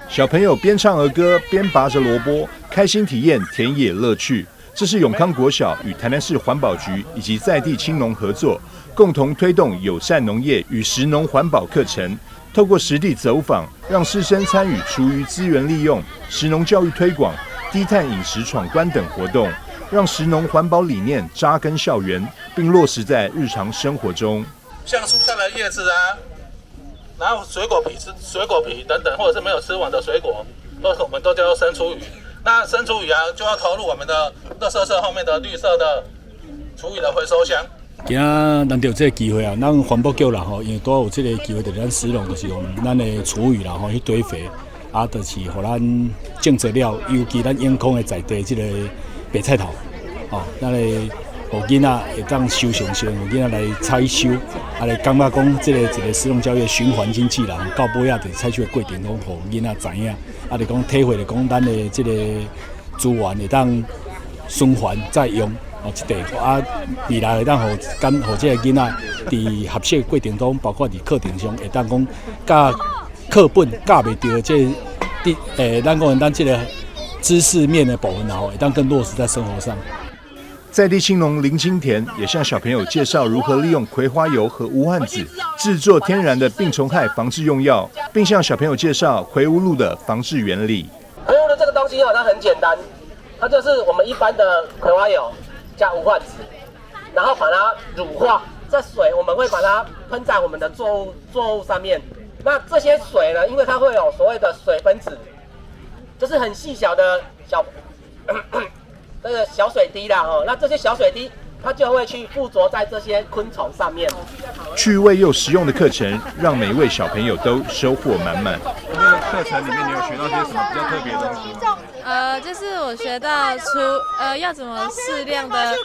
小朋友边唱儿歌边拔着萝卜，开心体验田野乐趣。这是永康国小与台南市环保局以及在地青农合作，共同推动友善农业与食农环保课程。透过实地走访，让师生参与厨余资源利用、食农教育推广、低碳饮食闯关等活动，让食农环保理念扎根校园，并落实在日常生活中。像蔬菜的叶子啊，然后水果皮等等，或者是没有吃完的水果，我们都叫做生厨余。那生厨余啊，就要投入我们的垃圾车后面的绿色的厨余的回收箱。今仔难得有这个机会啊，咱环保局啦吼，因为拄有这个机会，就是咱食农就是用咱的厨余啦吼去堆肥，啊，就是互咱种植了，尤其咱永康的在地这个白菜头，哦，咱来互囡仔会当收成，互囡仔来采收，啊，来感觉讲这个一个食农教育循环经济啦，到尾啊，在采收的过程中，互囡仔知影，啊，就讲体会了讲咱的这个资源会当循环再用。哦，一地啊，未来会当互这个囡仔伫学习过程中，包括伫课程上，会当讲教课本教袂到这咱这个知识面的部分，然后会当更落实在生活上。在地青农林金田也向小朋友介绍如何利用葵花油和无患子制作天然的病虫害防治用药，并向小朋友介绍葵无露的防治原理。葵无露这个东西它很简单，它就是我们一般的葵花油加无患子，然后把它乳化，这水我们会把它喷在我们的作物上面。那这些水呢，因为它会有所谓的水分子，就是很细小的这个小水滴啦哦。那这些小水滴它就会去附着在这些昆虫上面。趣味又实用的课程，让每位小朋友都收获满满。这个课程里面，你有学到些什么比较特别的东西吗？就是我学到要怎么适量的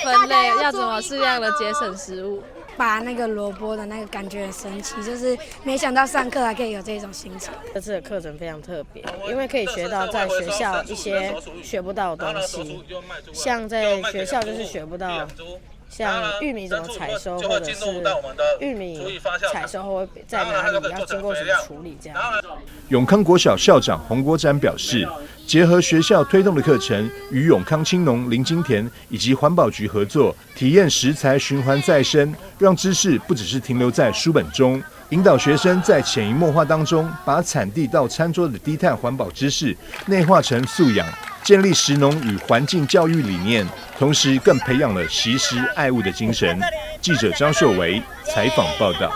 分类，要怎么适量的节省食物。拔那个萝卜的那个感觉很神奇，就是没想到上课还可以有这种心情。这次的课程非常特别，因为可以学到在学校一些学不到的东西，像在学校就是学不到。像玉米怎么采收，或者是玉米采收后在哪里，要经过什么处理，这样。永康国小校长洪国展表示，结合学校推动的课程，与永康青农林金田以及环保局合作，体验食材循环再生，让知识不只是停留在书本中，引导学生在潜移默化当中，把产地到餐桌的低碳环保知识内化成素养。建立食农与环境教育理念，同时更培养了惜食爱物的精神。记者张秀维采访报道。